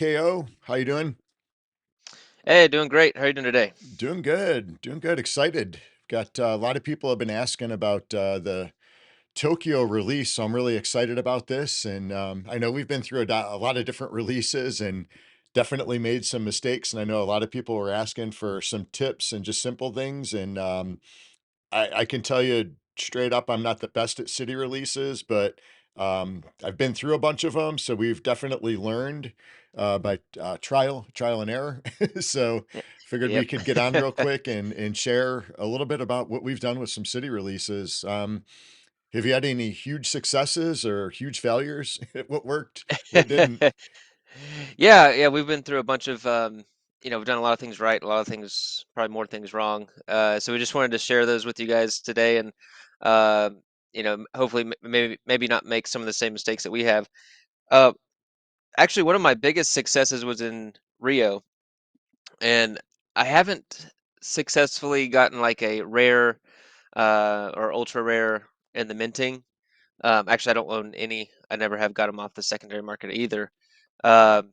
KO. How you doing? Hey, doing great. How are you doing today? Doing good. Doing good. Excited. Got a lot of people have been asking about the Tokyo release, so I'm really excited about this. And I know we've been through a lot of different releases and definitely made some mistakes. And I know a lot of people were asking for some tips and just simple things. And I can tell you straight up, I'm not the best at city releases, but I've been through a bunch of them, so we've definitely learned by trial and error. So Y- figured we Yep. could get on real quick and share a little bit about what we've done with some city releases. Have you had any huge successes or huge failures? What worked? What didn't? Yeah, we've been through a bunch of we've done a lot of things right, a lot of things, probably more things wrong. So we just wanted to share those with you guys today and hopefully maybe not make some of the same mistakes that we have. Uh, Actually, one of my biggest successes was in Rio, and I haven't successfully gotten like a rare or ultra rare in the minting. Actually, I don't own any. I never have got them off the secondary market either. Um,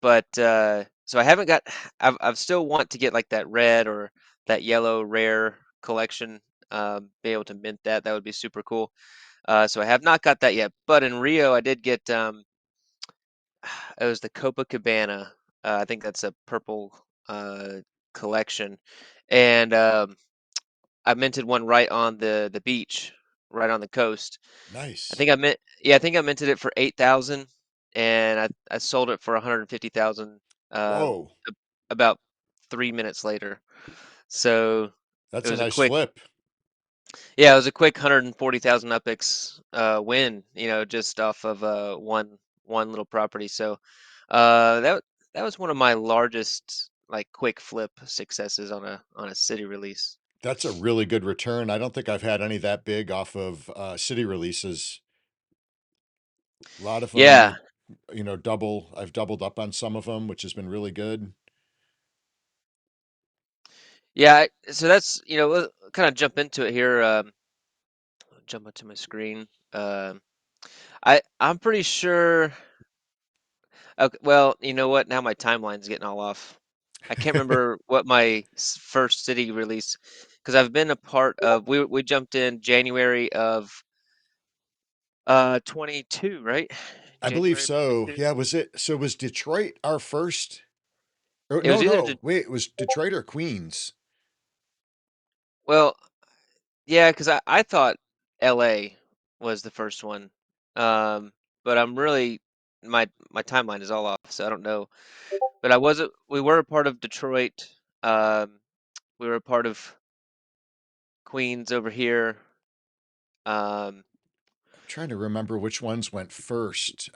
but so I haven't got. I've still want to get like that red or that yellow rare collection. Be able to mint that. That would be super cool. So I have not got that yet. But in Rio, I did get. It was the Copacabana. I think that's a purple collection, and I minted one right on the beach, right on the coast. Nice. I think I minted it for 8,000 and I sold it for 150,000 Whoa, about 3 minutes later. So it that's a was a nice quick, flip. yeah, it was a quick 140,000 UPX win, just off of one little property. So that was one of my largest like quick flip successes on a city release. That's a really good return. I don't think I've had any that big off of city releases. A lot of them, Yeah, I've doubled up on some of them, which has been really good. yeah. So that's we'll kind of jump into it here. Jump onto my screen. I'm pretty sure. Okay, well, you know what? Now my timeline's getting all off. I can't remember what my first city release, because I've been a part of. We jumped in January of 22, right? I believe January of so. 22. Yeah, was Detroit our first? Or, It was either no. Wait, it was Detroit or Queens? well, yeah, because I thought L.A. was the first one, um, but I'm really my timeline is all off, so I don't know. But we were a part of Detroit. Um, we were a part of Queens over here. Um, I'm trying to remember which ones went first.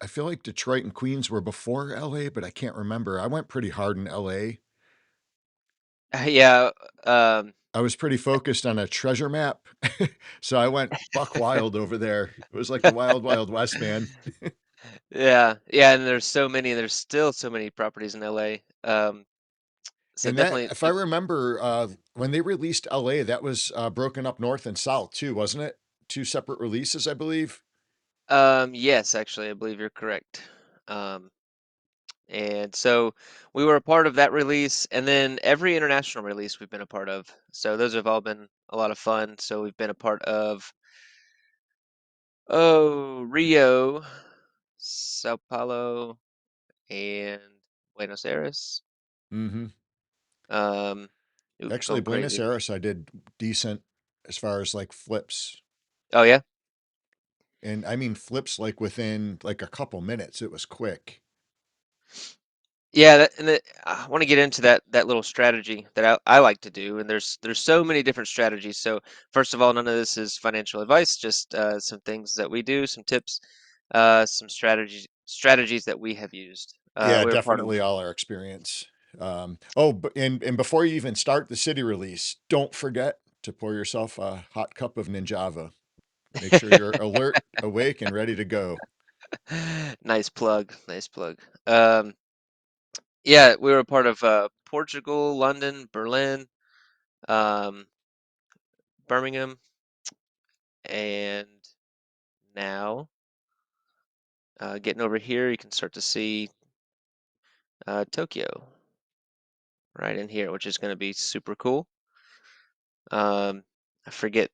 I feel like Detroit and Queens were before LA, but I can't remember. I went pretty hard in LA. yeah, um, I was pretty focused on a treasure map. So I went buck wild over there. It was like the wild, wild west, man. yeah, and there's still so many properties in LA. So And that, definitely, if I remember, when they released LA, that was broken up north and south too, wasn't it? Two separate releases, I believe. yes, actually, I believe you're correct. Um, and so we were a part of that release, and then every international release we've been a part of. So those have all been a lot of fun. So we've been a part of Rio, Sao Paulo, and Buenos Aires. Mm-hmm. Um, Ooh, Actually, going Buenos crazy. Aires, I did decent as far as like flips. Oh yeah. And I mean flips like within like a couple minutes. It was quick. Yeah, I want to get into that little strategy that I like to do, and there's so many different strategies. So first of all, none of this is financial advice, just some things that we do, some tips, some strategies that we have used. Yeah, We're part of. definitely all our experience. And before you even start the city release, don't forget to pour yourself a hot cup of Ninjava. Make sure you're alert, awake, and ready to go. Nice plug, nice plug. Um, yeah, we were a part of Portugal, London, Berlin, um, Birmingham, and now Getting over here, you can start to see Tokyo right in here, which is going to be super cool. Um, I forget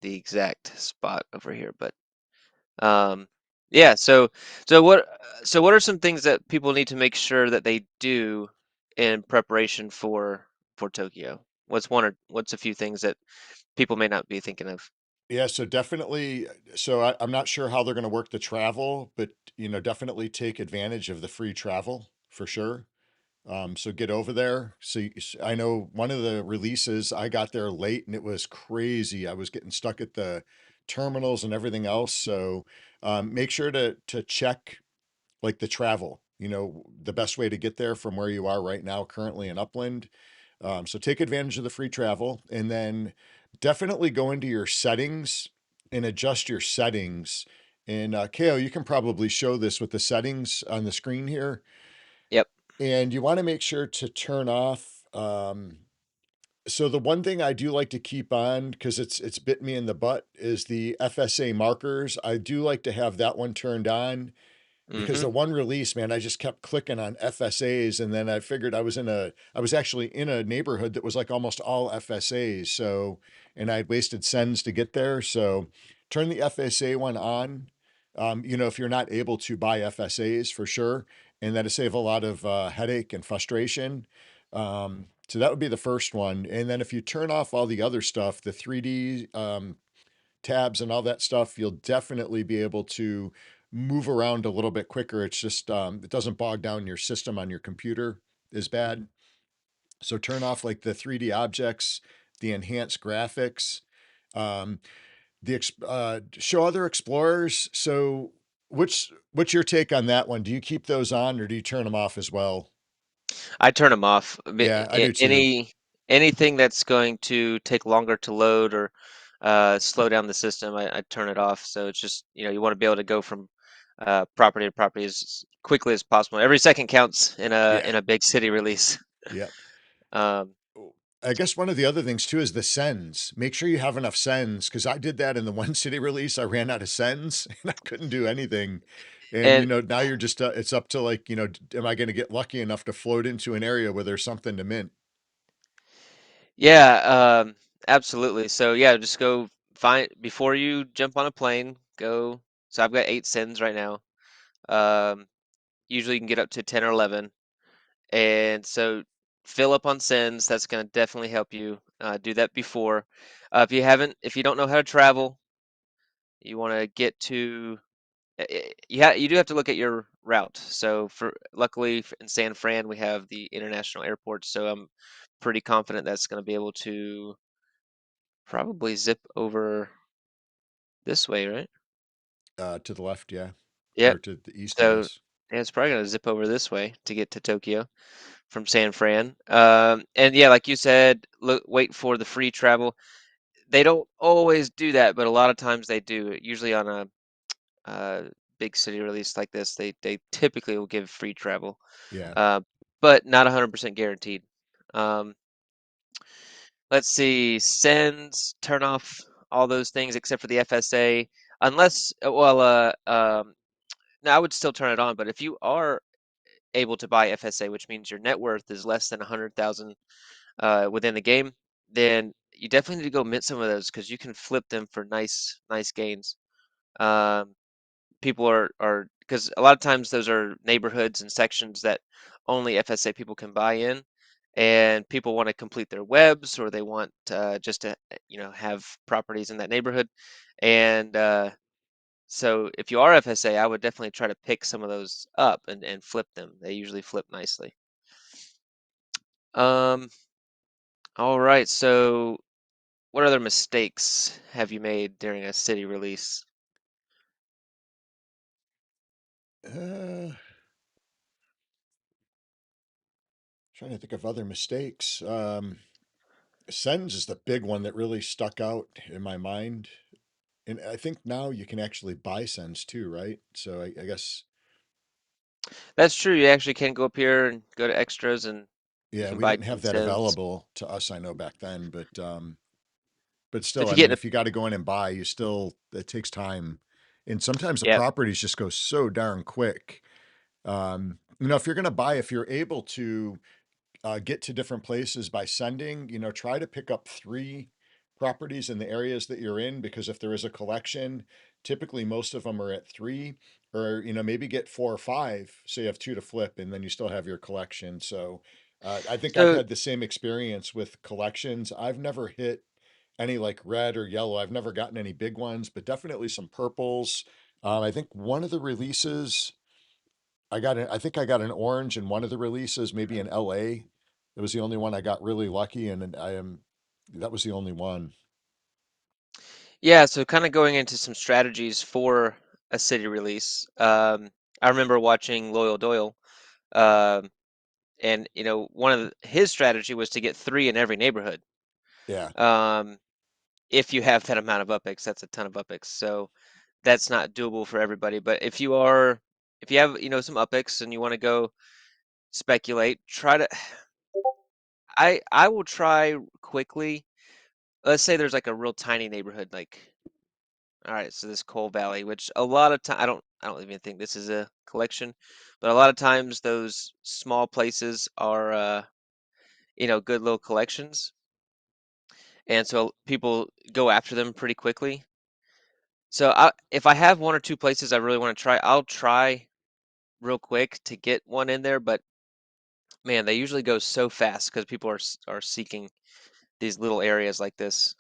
the exact spot over here, but um, yeah. So what are some things that people need to make sure that they do in preparation for Tokyo? What's a few things that people may not be thinking of? Yeah, so definitely. So I'm not sure how they're going to work the travel, but definitely take advantage of the free travel for sure. So get over there. So I know one of the releases, I got there late and it was crazy. I was getting stuck at the terminals and everything else. So make sure to check like the travel. The best way to get there from where you are right now, currently in Upland. So take advantage of the free travel, and then definitely go into your settings and adjust your settings. And Ko, you can probably show this with the settings on the screen here. Yep. And you want to make sure to turn off. So the one thing I do like to keep on, because it's bit me in the butt, is the FSA markers. I do like to have that one turned on, because Mm-hmm. the one release, man, I just kept clicking on FSAs, and then I figured I was actually in a neighborhood that was like almost all FSAs. So, and I'd wasted cents to get there. So, turn the FSA one on. If you're not able to buy FSAs for sure, and that'll save a lot of headache and frustration. So that would be the first one. And then if you turn off all the other stuff, the 3D tabs and all that stuff, you'll definitely be able to move around a little bit quicker. It's just it doesn't bog down your system on your computer as bad. So turn off like the 3D objects, the enhanced graphics, um, show other explorers. So what's your take on that one? Do you keep those on or do you turn them off as well? I turn them off. Yeah, I do too. Anything that's going to take longer to load or slow down the system, I turn it off. So it's just, you want to be able to go from property to property as quickly as possible. Every second counts in a Yeah. in a big city release. Yep. Um, Oh, I guess one of the other things too is the sends. Make sure you have enough sends, because I did that in the one city release. I ran out of sends and I couldn't do anything. And and now you're just it's up to like, am I going to get lucky enough to float into an area where there's something to mint? yeah, absolutely. So yeah, just go find before you jump on a plane. Go. So I've got 8 sends right now. Um, Usually you can get up to 10 or 11. And so fill up on sends. That's going to definitely help you do that before. If you don't know how to travel, you want to get to. You do have to look at your route. So luckily in San Fran we have the international airport, so I'm pretty confident that's going to be able to probably zip over this way, right? To the left, yeah. Or Yep. to the east, I So guess. yeah, it's probably going to zip over this way to get to Tokyo from San Fran. And yeah, like you said, wait for the free travel. They don't always do that, but a lot of times they do. Usually on a big city release like this, they typically will give free travel, Yeah. uh, but not 100% guaranteed. Um, let's see, sends, turn off all those things except for the FSA, unless no, I would still turn it on. But if you are able to buy FSA, which means your net worth is less than 100,000 within the game, then you definitely need to go mint some of those because you can flip them for nice gains. Um, People are because a lot of times those are neighborhoods and sections that only FSA people can buy in, and people want to complete their webs or they want just to have properties in that neighborhood, and so if you are FSA, I would definitely try to pick some of those up and flip them. They usually flip nicely. Um, all right, so what other mistakes have you made during a city release? Uh, Trying to think of other mistakes. Sends is the big one that really stuck out in my mind. And I think now you can actually buy sends too, right? So I guess, That's true. You actually can go up here and go to extras, and you yeah, can we buy didn't have 10 that cents. available to us, I know back then, but So still, if I you mean, get in a if you got to go in and buy, it takes time. And sometimes the Yep. properties just go so darn quick. If you're going to buy, if you're able to get to different places by sending, try to pick up three properties in the areas that you're in, because if there is a collection, typically most of them are at three, or, maybe get four or five. So you have two to flip and then you still have your collection. So I think I've So had the same experience with collections. I've never hit any like red or yellow. I've never gotten any big ones, but definitely some purples. I think one of the releases, I think I got an orange in one of the releases, maybe in LA. It was the only one I got really lucky, and that was the only one. yeah, so kind of going into some strategies for a city release. I remember watching Loyal Doyle, um, and one of his strategy was to get three in every neighborhood. Yeah. Um, if you have that amount of UPX, that's a ton of UPX. So that's not doable for everybody. But if you have, some UPX and you want to go speculate, try to. I will try quickly. Let's say there's like a real tiny neighborhood, like all right, so this Coal Valley, which a lot of time I don't even think this is a collection, but a lot of times those small places are good little collections, and so people go after them pretty quickly. So if I have one or two places I really want to try, I'll try real quick to get one in there. But man, they usually go so fast because people are seeking these little areas like this.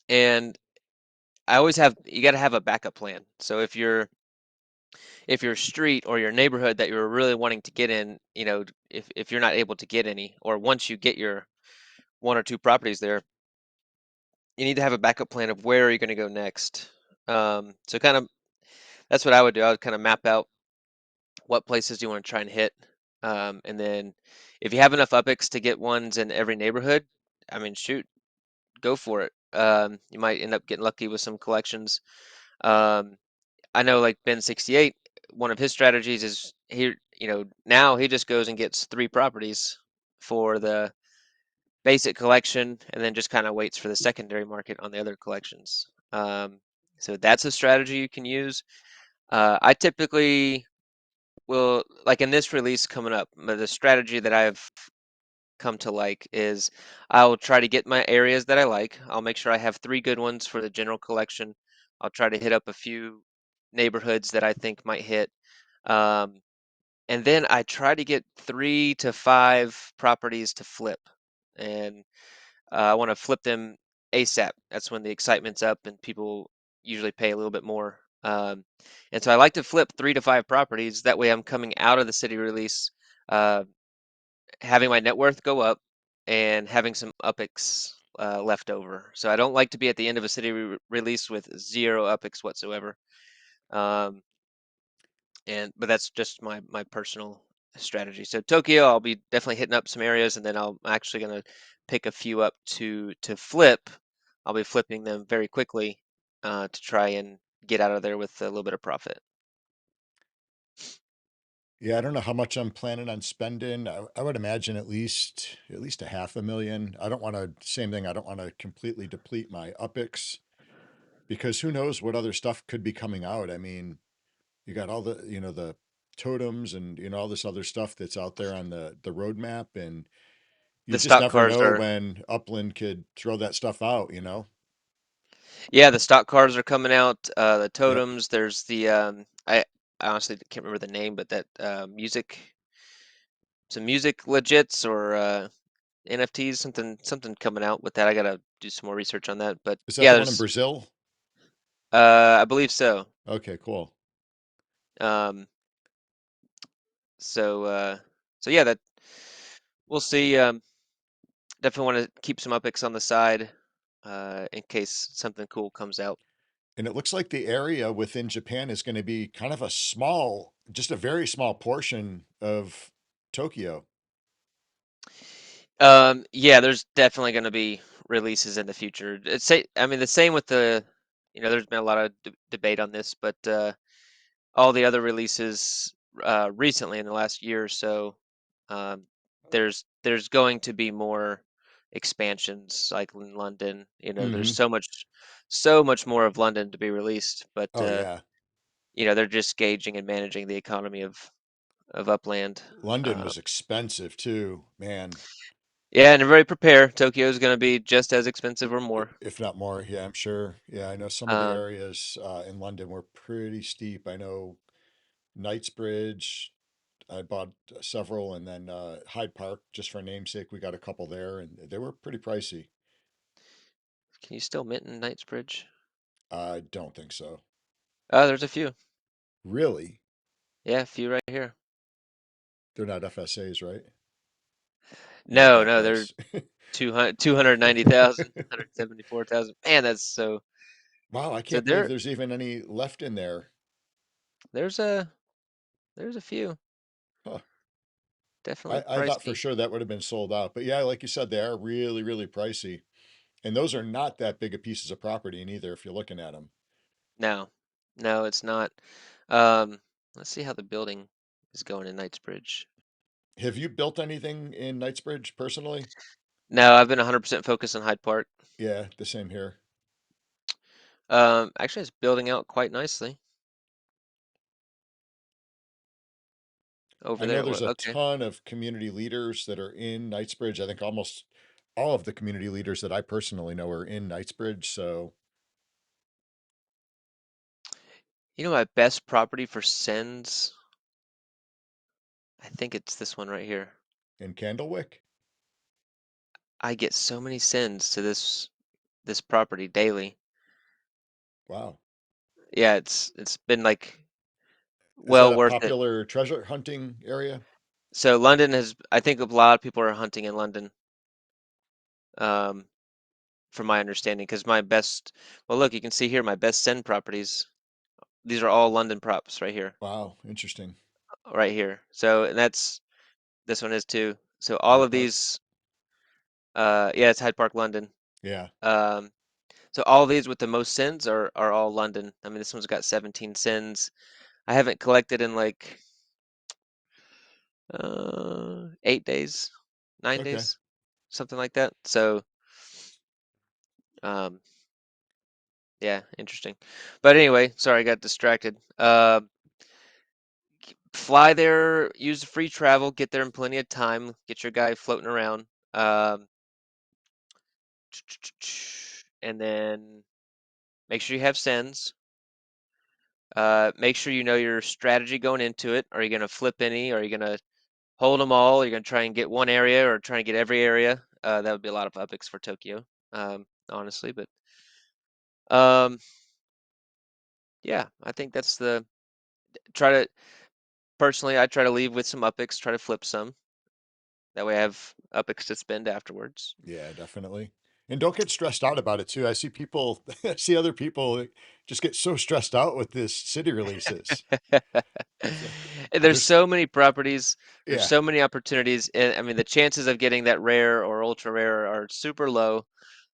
And I always have you got to have a backup plan. So if your street or your neighborhood that you're really wanting to get in, if you're not able to get any, or once you get your one or two properties there, you need to have a backup plan of where are you going to go next. So kind of that's what I would do. I would kind of map out what places do you want to try and hit, and then if you have enough UPX to get ones in every neighborhood, I mean, shoot, go for it. You might end up getting lucky with some collections. Um, I know like Ben 68, one of his strategies is now he just goes and gets three properties for the basic collection and then just kind of waits for the secondary market on the other collections. So that's a strategy you can use. I typically will, like in this release coming up, the strategy that I've come to like is I'll try to get my areas that I like. I'll make sure I have three good ones for the general collection. I'll try to hit up a few neighborhoods that I think might hit. Um, and then I try to get 3 to 5 properties to flip. And I want to flip them ASAP. That's when the excitement's up and people usually pay a little bit more. And so I like to flip 3 to 5 properties. That way I'm coming out of the city release, uh, having my net worth go up and having some UPX left over. So I don't like to be at the end of a city release with zero UPX whatsoever. Um, but that's just my personal strategy. So Tokyo, I'll be definitely hitting up some areas, and then I'm actually gonna pick a few up to flip. I'll be flipping them very quickly to try and get out of there with a little bit of profit. Yeah, I don't know how much I'm planning on spending. I would imagine at least a half a million. I don't want to, same thing. I don't want to completely deplete my UPX, because who knows what other stuff could be coming out. I mean, you got all the totems and all this other stuff that's out there on the roadmap, and you The just stock never cars know are when Upland could throw that stuff out. Yeah, the stock cars are coming out. The Yep. totems. There's the I honestly can't remember the name, but that some music legits or NFTs, something coming out with that. I gotta do some more research on that. But Is that yeah, the one in there's Brazil? I believe so. Okay, cool. Um, so so yeah, that we'll see. Definitely want to keep some UPX on the side in case something cool comes out. And it looks like the area within Japan is going to be kind of just a very small portion of Tokyo. Yeah, there's definitely going to be releases in the future. I mean, the same with there's been a lot of debate on this, but all the other releases recently in the last year or so, um, there's going to be more expansions like in London. There's Hmm. so much more of London to be released, but Oh yeah. they're just gauging and managing the economy of Upland. London Uh, was expensive too, man. yeah, and everybody prepare. Tokyo is going to be just as expensive or more. If not more. Yeah, I'm sure. Yeah, I know some of the Um, areas in London were pretty steep. I know Knightsbridge, I bought several, and then Hyde Park, just for namesake, we got a couple there, and they were pretty pricey. can you still mint in Knightsbridge? I don't think so. Oh, there's a few. Really? Yeah, a few right here. They're not FSAs, right? Not No, that no, they're close. 290,000, 174,000. Man, that's Wow, I so can't believe there there's even any left in there. there's a there's a few. Huh. Definitely I thought for pricey. sure that would have been sold out. But yeah, like you said, they are really, really pricey. And those are not that big of pieces of property neither if you're looking at them. No. No, it's not. Um, let's see how the building is going in Knightsbridge. Have you built anything in Knightsbridge personally? No, I've been 100% focused on Hyde Park. Yeah, the same here. Actually, it's building out quite nicely over I know there. there's a Okay. ton of community leaders that are in Knightsbridge. I think almost all of the community leaders that I personally know are in Knightsbridge. So My best property for sends, I think it's this one right here. in Candlewick, I get so many sends to this property daily. wow. Yeah, it's been like Is that well a worth it. popular treasure hunting area? So London has, I think a lot of people are hunting in London, um, from my understanding, because well, look, you can see here my best send properties. These are all London props right here, Wow, interesting. right here. So, and this one is too. So all Hyde of Park. these, yeah, it's Hyde Park, London. Yeah. Um, so all of these with the most sends are all London. I mean, this one's got 17 sends. I haven't collected in like 8 days, nine Okay. days, something like that. So, um, yeah, interesting. But anyway, sorry, I got distracted. Fly there, use the free travel, get there in plenty of time, get your guy floating around. Um, and then make sure you have sends. Make sure you know your strategy going into it. Are you going to flip any? Are you going to hold them all? Are you going to try and get one area or try and get every area? That would be a lot of epics for Tokyo, honestly. But um, yeah, I think that's the try to personally. I try to leave with some upics, try to flip some. That way, I have upics to spend afterwards. Yeah, definitely. And don't get stressed out about it too. I see people, I see other people that just get so stressed out with this city releases. It's like And there's there's, so many properties, there's yeah, so many opportunities, and I mean the chances of getting that rare or ultra rare are super low.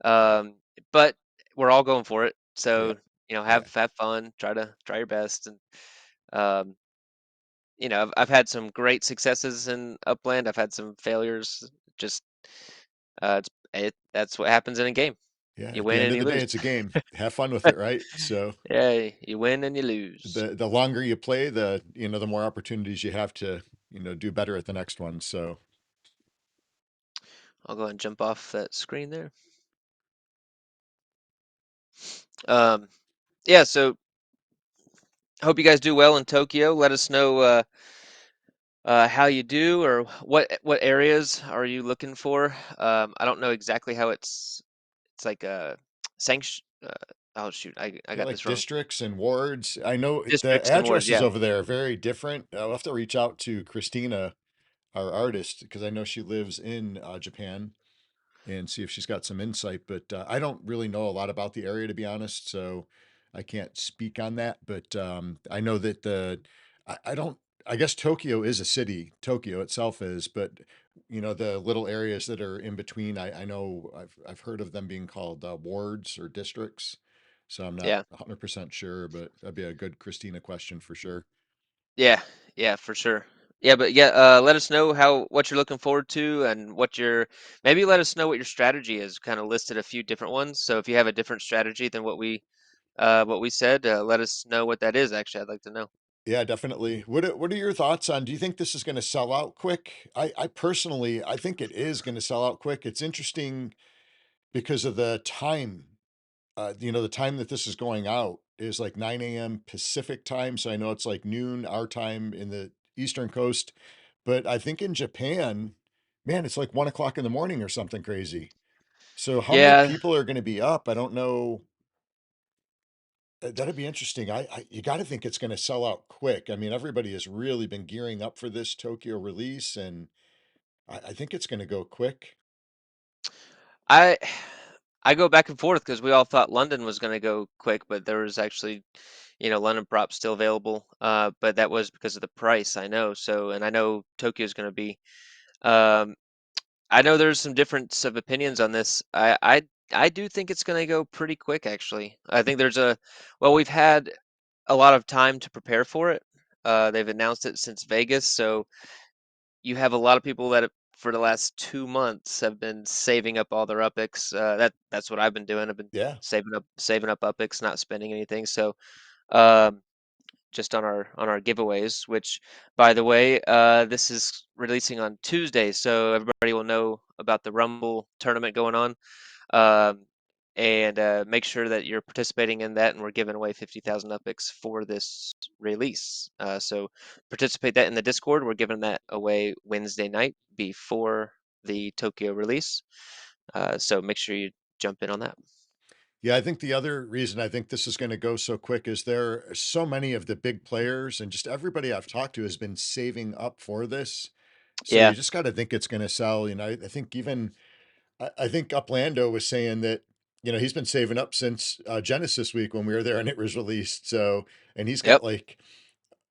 Um, but we're all going for it. yeah, So, yeah, have fun, try your best, and um, I've had some great successes in Upland. I've had some failures. Just that's what happens in a game. yeah. You At the win end and of you the day, lose. it's a game. Have fun with it, right? So Yeah, you win and you lose. the longer you play, the more opportunities you have to, do better at the next one. So I'll go ahead and jump off that screen there. Um, yeah, so hope you guys do well in Tokyo. Let us know how you do, or what areas are you looking for. I don't know exactly how it's like a sanction. Oh shoot, I yeah, got like this wrong. districts and wards. I know the Districts and wards. addresses Yeah, over there are very different. I'll have to reach out to Christina, our artist, because I know she lives in Japan, and see if she's got some insight. But I don't really know a lot about the area, to be honest, so I can't speak on that. But I know that I don't. I guess Tokyo is a city. Tokyo itself is, but the little areas that are in between. I know I've heard of them being called wards or districts. So I'm not yeah, 100% sure, but that'd be a good Christina question for sure. yeah, yeah, for sure. Yeah, but yeah, let us know what you're looking forward to and what your maybe let us know what your strategy is. Kind of listed a few different ones. So if you have a different strategy than what we said, let us know what that is. Actually, I'd like to know. Yeah, definitely. What are your thoughts on, do you think this is gonna sell out quick? I personally, I think it is gonna sell out quick. It's interesting because of the time. The time that this is going out is like 9 a.m. Pacific time, so I know it's like noon our time in the Eastern Coast, but I think in Japan, man, it's like 1 o'clock in the morning or something crazy. So how many Yeah, people are gonna be up? I don't know. That'd be interesting. You gotta think it's gonna sell out quick. I mean, everybody has really been gearing up for this Tokyo release, and I think it's gonna go quick. I I go back and forth because we all thought London was going to go quick, but there was actually, London props still available. But that was because of the price. I know. So, and I know Tokyo's going to be. Um, I know there's some difference of opinions on this. I do think it's going to go pretty quick. Actually, I think well, we've had a lot of time to prepare for it. They've announced it since Vegas, so you have a lot of people that for the last 2 months have been saving up all their upics. That's what I've been doing. I've been Yeah. saving up upics, not spending anything. So um, just on our giveaways, which by the way, this is releasing on Tuesday, so everybody will know about the Rumble tournament going on. Um, and make sure that you're participating in that, and we're giving away 50,000 epics for this release. So participate that in the Discord. We're giving that away Wednesday night before the Tokyo release. So make sure you jump in on that. Yeah, I think the other reason I think this is gonna go so quick is there are so many of the big players and just everybody I've talked to has been saving up for this. So you Yeah. just gotta think it's gonna sell. I think even I think Uplando was saying that, he's been saving up since Genesis week when we were there and it was released. So, and he's got Yep. like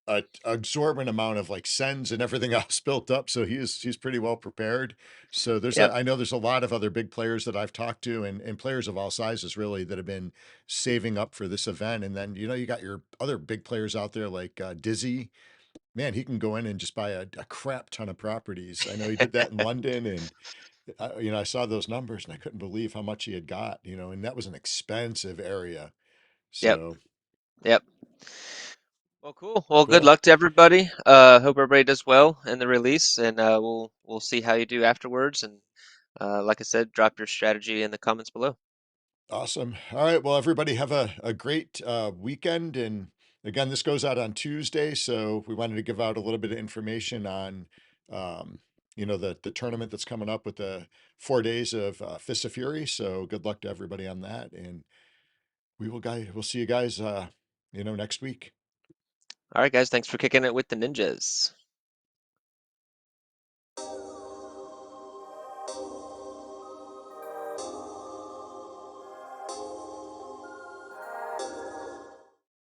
a exorbitant amount of like sends and everything else built up. So he's pretty well prepared. So Yep. I know there's a lot of other big players that I've talked to and players of all sizes really that have been saving up for this event. And then, you got your other big players out there like Dizzy. Man, he can go in and just buy a crap ton of properties. I know he did that in London and I saw those numbers and I couldn't believe how much he had got, and that was an expensive area. Yep. So Yep. Well, cool. Well, good cool. luck to everybody. Hope everybody does well in the release, and we'll see how you do afterwards. And like I said, drop your strategy in the comments below. Awesome. All right. Well, everybody have a great weekend. And again, this goes out on Tuesday. So we wanted to give out a little bit of information on, um, the tournament that's coming up with the 4 days of Fist of Fury. So good luck to everybody on that. And we'll see you guys, next week. All right, guys. Thanks for kicking it with the ninjas.